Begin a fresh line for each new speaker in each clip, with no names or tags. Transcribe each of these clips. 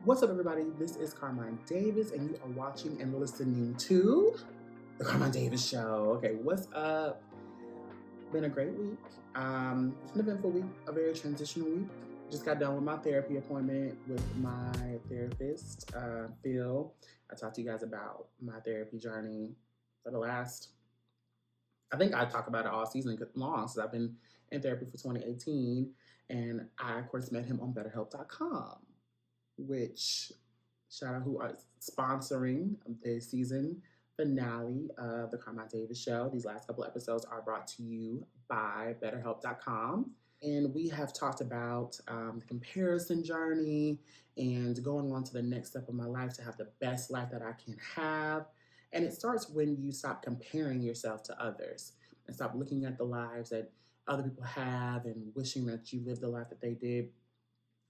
What's up, everybody? This is Carmine Davis, and you are watching and listening to The Carmine Davis Show. Okay, what's up? Been a great week. An eventful week, a very transitional week. Just got done with my therapy appointment with my therapist, Phil. I talked to you guys about my therapy journey for the last, I think I talk about it all season long, since I've been in therapy for 2018. And I, of course, met him on BetterHelp.com, which, shout out who are sponsoring the season finale of the Carmine Davis Show. These last couple episodes are brought to you by BetterHelp.com. And we have talked about the comparison journey and going on to the next step of my life to have the best life that I can have. And it starts when you stop comparing yourself to others and stop looking at the lives that other people have and wishing that you lived the life that they did,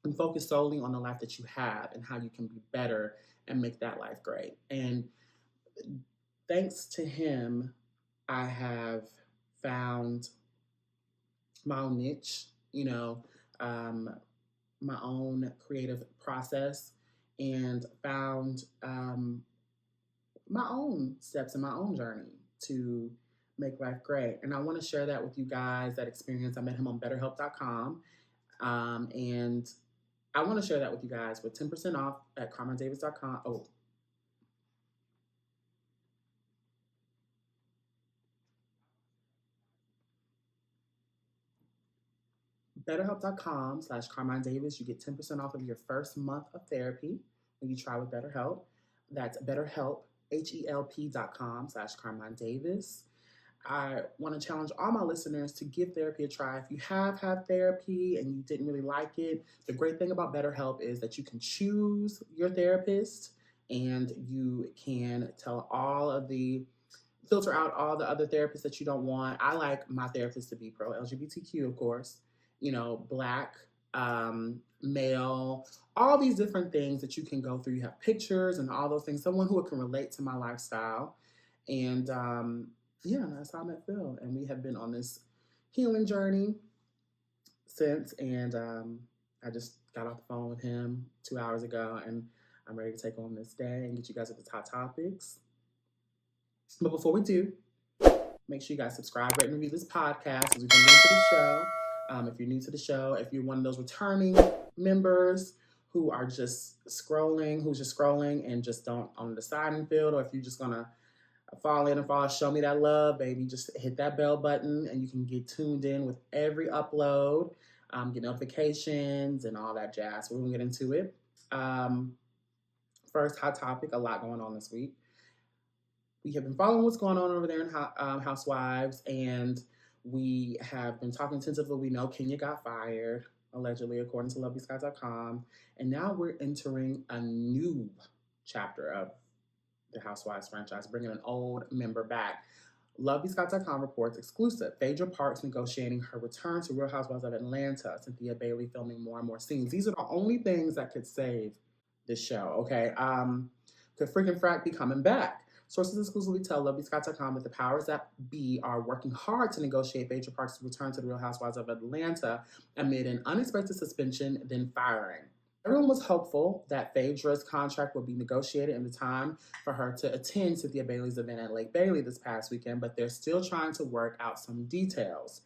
and focus solely on the life that you have and how you can be better and make that life great. And thanks to him, I have found my own niche, my own creative process, and found my own steps in my own journey to make life great. And I want to share that with you guys, that experience. I met him on BetterHelp.com. And I want to share that with you guys with 10% off at CarmineDavis.com. Oh, BetterHelp.com/Carmine Davis. You get 10% off of your first month of therapy when you try with BetterHelp. That's BetterHelp, HELP.com/Carmine Davis. I want to challenge all my listeners to give therapy a try. If you have had therapy and you didn't really like it, the great thing about BetterHelp is that you can choose your therapist and you can filter out all the other therapists that you don't want. I like my therapist to be pro-LGBTQ, of course, Black, male, all these different things that you can go through. You have pictures and all those things, someone who can relate to my lifestyle. And that's how I met Phil. And we have been on this healing journey since. And I just got off the phone with him 2 hours ago, and I'm ready to take on this day and get you guys with the top topics. But before we do, make sure you guys subscribe, rate, and review this podcast as we come into the show. If you're new to the show, if you're one of those returning members who are just scrolling and just don't on the deciding field, or if you're just gonna fall in and fall, show me that love, baby, just hit that bell button and you can get tuned in with every upload, get notifications and all that jazz. We're gonna get into it. First hot topic, a lot going on this week. We have been following what's going on over there in Housewives, and we have been talking tentatively. We know Kenya got fired, allegedly, according to LoveYouScott.com, and now we're entering a new chapter of the Housewives franchise, bringing an old member back. LoveYouScott.com reports exclusive: Phaedra Parks negotiating her return to Real Housewives of Atlanta. Cynthia Bailey filming more and more scenes. These are the only things that could save this show, okay? Could freaking Frack be coming back? Sources exclusively tell LoveYouScott.com that the powers that be are working hard to negotiate Phaedra Parks' return to the Real Housewives of Atlanta amid an unexpected suspension, then firing. Everyone was hopeful that Phaedra's contract would be negotiated in the time for her to attend Cynthia Bailey's event at Lake Bailey this past weekend, but they're still trying to work out some details.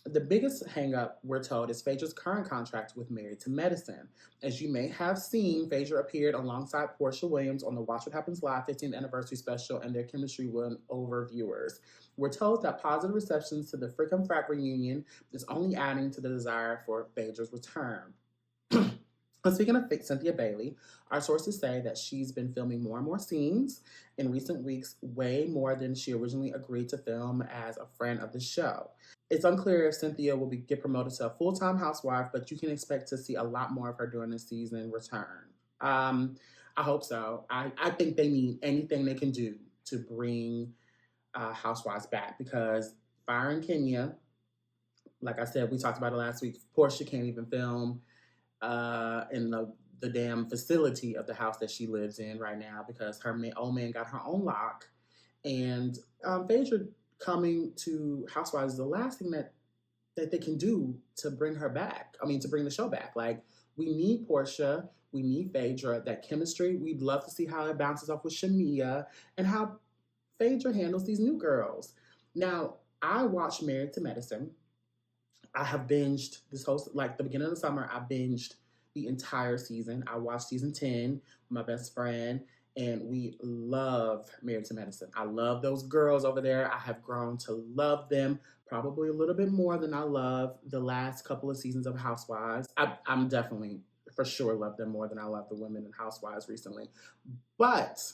The biggest hangup, we're told, is Phaedra's current contract with Married to Medicine. As you may have seen, Phaedra appeared alongside Portia Williams on the Watch What Happens Live 15th anniversary special, and their chemistry won over viewers. We're told that positive receptions to the Frickin' Frack reunion is only adding to the desire for Phaedra's return. Speaking of Cynthia Bailey, our sources say that she's been filming more and more scenes in recent weeks, way more than she originally agreed to film as a friend of the show. It's unclear if Cynthia will get promoted to a full-time housewife, but you can expect to see a lot more of her during the season return. I hope so. I think they need anything they can do to bring Housewives back, because firing Kenya, like I said, we talked about it last week, Portia can't even film in the damn facility of the house that she lives in right now because her old man got her own lock. And Phaedra coming to Housewives is the last thing that they can do to bring her back. I mean, to bring the show back. Like, We need Portia. We need Phaedra. That chemistry, we'd love to see how it bounces off with Shamia and how Phaedra handles these new girls. Now, I watched Married to Medicine. I have binged this whole, like the beginning of the summer, I binged the entire season. I watched season 10 with my best friend, and we love Married to Medicine. I love those girls over there. I have grown to love them probably a little bit more than I love the last couple of seasons of Housewives. I'm definitely, for sure, love them more than I love the women in Housewives recently. But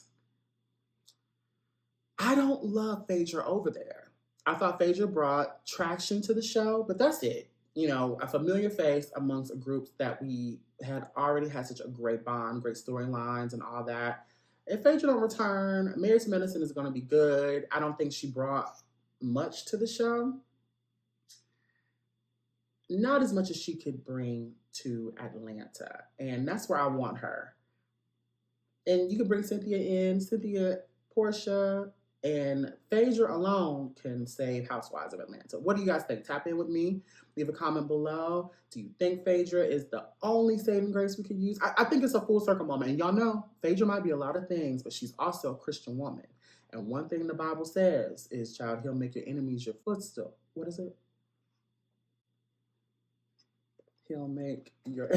I don't love Phaedra over there. I thought Phaedra brought traction to the show, but that's it. You know, a familiar face amongst a group that we had already had such a great bond, great storylines, and all that. If Phaedra don't return, Married to Medicine is going to be good. I don't think she brought much to the show. Not as much as she could bring to Atlanta. And that's where I want her. And you can bring Cynthia in, Cynthia, Portia, and Phaedra alone can save Housewives of Atlanta. What do you guys think? Tap in with me. Leave a comment below. Do you think Phaedra is the only saving grace we could use? I think it's a full circle moment. And y'all know, Phaedra might be a lot of things, but she's also a Christian woman. And one thing the Bible says is, child, he'll make your enemies your footstool. What is it? He'll make your...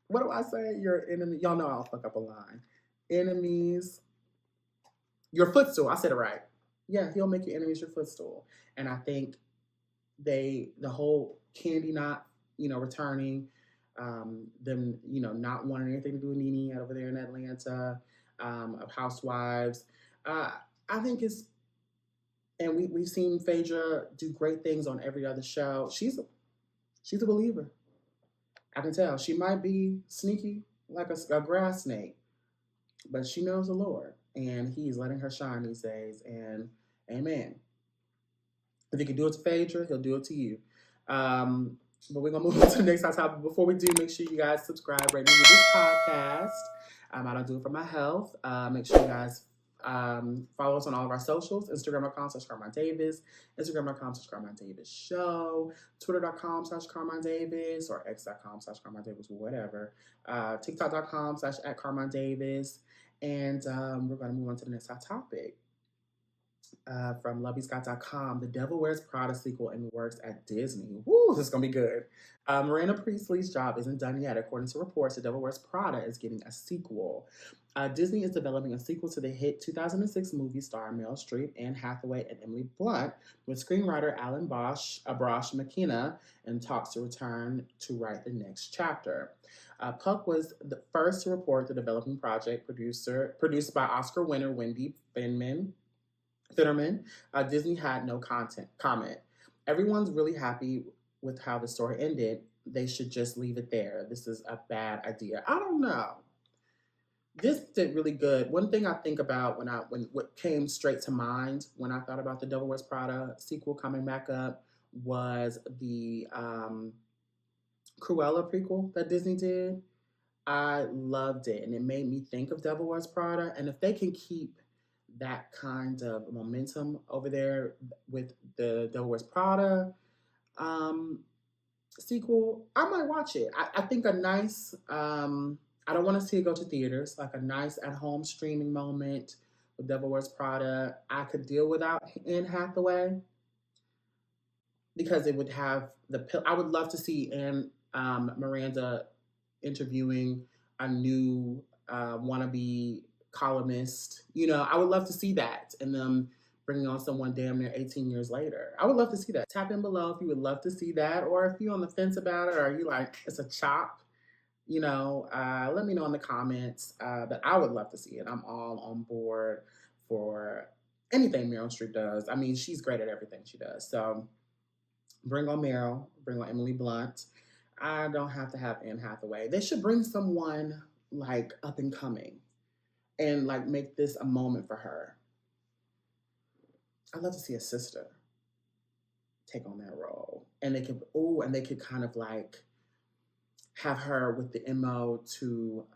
What do I say? Your enemy... Y'all know I'll fuck up a line. Enemies... Your footstool. I said it right. Yeah, he'll make your enemies your footstool. And I think the whole Candy not, returning, them, not wanting anything to do with Nene over there in Atlanta, of Housewives. I think it's, and we've seen Phaedra do great things on every other show. She's a believer. I can tell. She might be sneaky like a grass snake, but she knows the Lord. And he's letting her shine these days. And amen. If he can do it to Phaedra, he'll do it to you. But we're going to move on to the next topic. Before we do, make sure you guys subscribe, rate, and review this podcast. I don't do it for my health. Make sure you guys follow us on all of our socials. Instagram.com/Carmine Davis. Instagram.com/Carmine Davis Show. Twitter.com/Carmine Davis. Or X.com/Carmine Davis, whatever. TikTok.com/@Carmine Davis. And we're going to move on to the next hot topic. From LoveyScott.com, The Devil Wears Prada sequel in the works at Disney. Woo, this is going to be good. Miranda Priestley's job isn't done yet. According to reports, The Devil Wears Prada is getting a sequel. Disney is developing a sequel to the hit 2006 movie starring Meryl Streep, Anne Hathaway, and Emily Blunt, with screenwriter Alan Brosh McKenna in talks to return to write the next chapter. Puck was the first to report the developing project, produced by Oscar winner Wendy Fitterman. Disney had no comment. Everyone's really happy with how the story ended. They should just leave it there. This is a bad idea. I don't know. This did really good. One thing I think about when what came straight to mind when I thought about the Devil Wears Prada sequel coming back up was the Cruella prequel that Disney did. I loved it, and it made me think of Devil Wears Prada. And if they can keep that kind of momentum over there with the Devil Wears Prada sequel, I might watch it. I think a nice, I don't want to see it go to theaters, like a nice at-home streaming moment with Devil Wears Prada. I could deal without Anne Hathaway because it would have I would love to see Miranda interviewing a new wannabe columnist. I would love to see that, and them bringing on someone damn near 18 years later. I would love to see that. Tap in below if you would love to see that, or if you're on the fence about it, or you like it's a chop. Let me know in the comments. But I would love to see it. I'm all on board for anything Meryl Streep does. I mean, she's great at everything she does. So bring on Meryl, bring on Emily Blunt. I don't have to have Anne Hathaway. They should bring someone like up and coming and like make this a moment for her. I'd love to see a sister take on that role. And they could kind of like have her with the MO to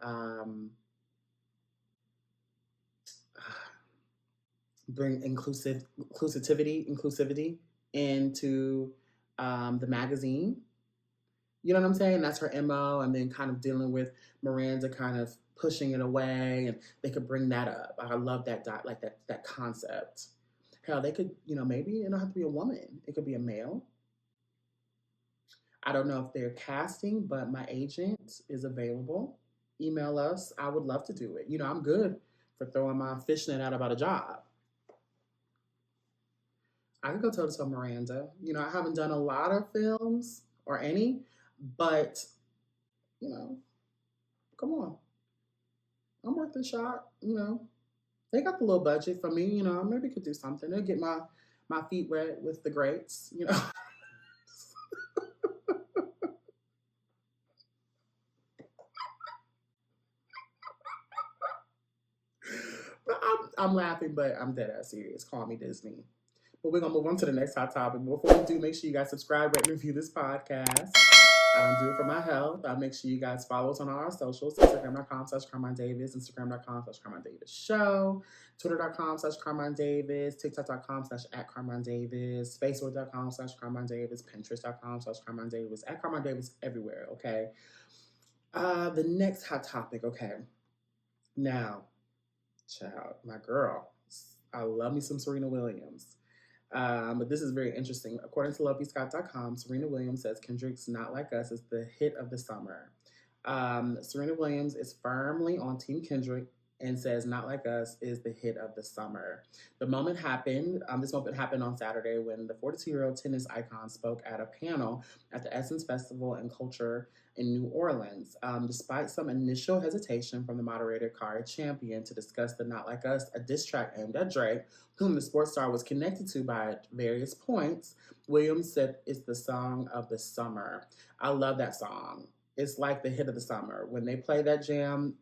bring inclusivity into the magazine. You know what I'm saying? That's her MO, and then kind of dealing with Miranda kind of pushing it away, and they could bring that up. I love that like that concept. Hell, they could, maybe it don't have to be a woman. It could be a male. I don't know if they're casting, but my agent is available. Email us. I would love to do it. I'm good for throwing my fishnet out about a job. I could go toe to toe Miranda. I haven't done a lot of films or any, but you know, come on, I'm worth a shot. They got the little budget for me. Maybe could do something. They'll get my feet wet with the greats. But I'm laughing, but I'm dead ass serious. Call me Disney. But we're gonna move on to the next hot topic. Before we do, make sure you guys subscribe, rate, and review this podcast. I don't do it for my health. Make sure you guys follow us on all our socials. Instagram.com/Carmine Davis, Instagram.com/Carmine Davis Show, Twitter.com/Carmine Davis, TikTok.com/@Carmine Davis, Facebook.com/Carmine Davis, Pinterest.com/Carmine Davis, @Carmine Davis everywhere, okay? The next hot topic, okay. Now, child, my girl, I love me some Serena Williams. But this is very interesting. According to lovebscott.com, Serena Williams says Kendrick's Not Like Us is the hit of the summer. Serena Williams is firmly on Team Kendrick and says Not Like Us is the hit of the summer. The moment happened, this moment happened on Saturday when the 42-year-old tennis icon spoke at a panel at the Essence Festival and Culture in New Orleans. Despite some initial hesitation from the moderator, Kari Champion, to discuss the Not Like Us, a diss track aimed at Drake, whom the sports star was connected to by various points, Williams said it's the song of the summer. I love that song. It's like the hit of the summer. When they play that jam,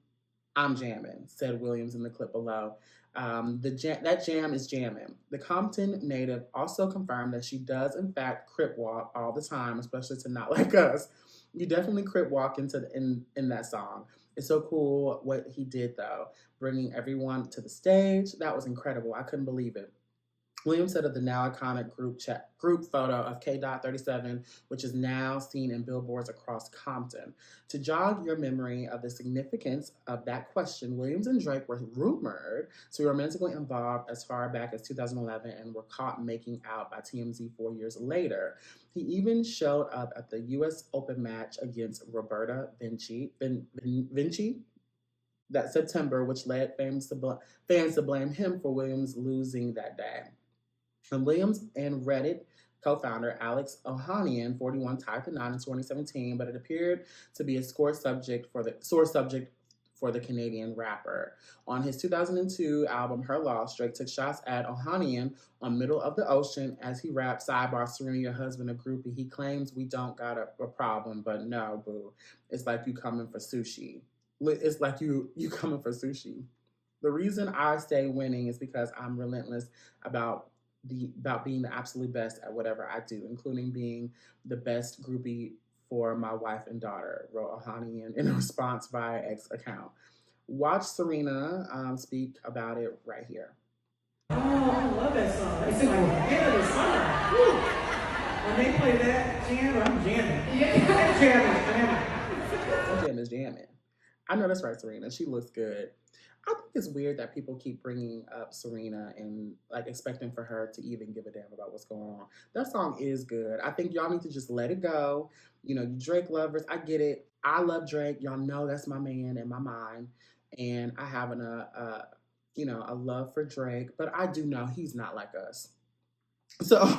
I'm jamming, said Williams in the clip below. That jam is jamming. The Compton native also confirmed that she does, in fact, crip walk all the time, especially to Not Like Us. You definitely crip walk in that song. It's so cool what he did, though, bringing everyone to the stage. That was incredible. I couldn't believe it. Williams said of the now iconic group photo of K.37, which is now seen in billboards across Compton. To jog your memory of the significance of that question, Williams and Drake were rumored to be romantically involved as far back as 2011 and were caught making out by TMZ 4 years later. He even showed up at the U.S. Open match against Roberta Vinci that September, which led fans to blame him for Williams losing that day. And Williams and Reddit co-founder Alex Ohanian, 41, tied the knot in 2017, but it appeared to be a sore subject for the Canadian rapper. On his 2002 album Her Loss, Drake took shots at Ohanian on Middle of the Ocean as he rapped, sidebar, Serena, your husband a groupie. He claims we don't got a problem, but no, boo. It's like you coming for sushi. It's like you coming for sushi. The reason I stay winning is because I'm relentless about being the absolute best at whatever I do, including being the best groupie for my wife and daughter, wrote Ohanian in a response via X account. Watch Serena speak about it right here.
Oh, I love that song. It's like the end of the summer. When they play that jam, I'm jamming. That
jam is jamming. I know that's right, Serena. She looks good. I think it's weird that people keep bringing up Serena and like expecting for her to even give a damn about what's going on. That song is good. I think y'all need to just let it go. You Drake lovers, I get it. I love Drake. Y'all know that's my man in my mind, and I have a love for Drake. But I do know he's not like us. So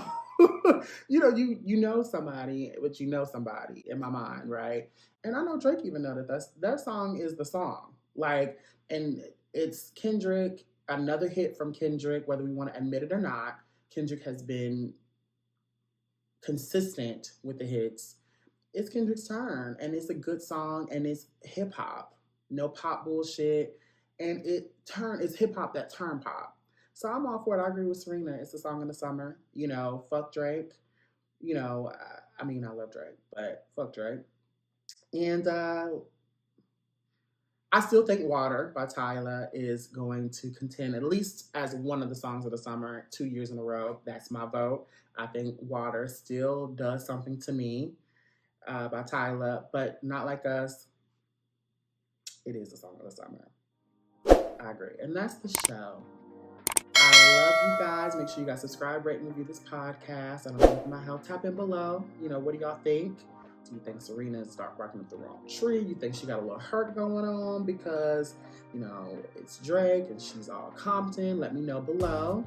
you know somebody, but you know somebody in my mind, right? And I know Drake even know that song is the song. Like, and it's Kendrick, another hit from Kendrick, whether we want to admit it or not. Kendrick has been consistent with the hits. It's Kendrick's turn, and it's a good song, and it's hip hop, no pop bullshit, and it's hip hop that turn pop. So I'm all for it. I agree with Serena. It's a song in the summer. Fuck Drake. I mean, I love Drake, but fuck Drake. And I still think Water by Tyler is going to contend at least as one of the songs of the summer 2 years in a row. That's my vote. I think Water still does something to me. by Tyla, but Not Like Us. It is the song of the summer. I agree. And that's the show. I love you guys. Make sure you guys subscribe, rate, and review this podcast. And I'm looking my health. Tap in below. What do y'all think? Do you think Serena start barking up the wrong tree? You think she got a little hurt going on because, it's Drake and she's all Compton? Let me know below.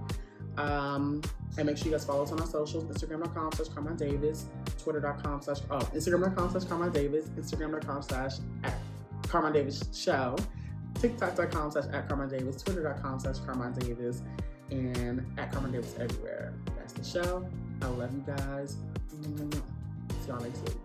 And make sure you guys follow us on our socials. Instagram.com/Carmine Davis. Twitter.com/ Instagram.com/Carmine Davis. Instagram.com/Carmine Davis Show. TikTok.com/@Carmine Davis. Twitter.com/Carmine Davis. And @Carmine Davis everywhere. That's the show. I love you guys. See y'all next week.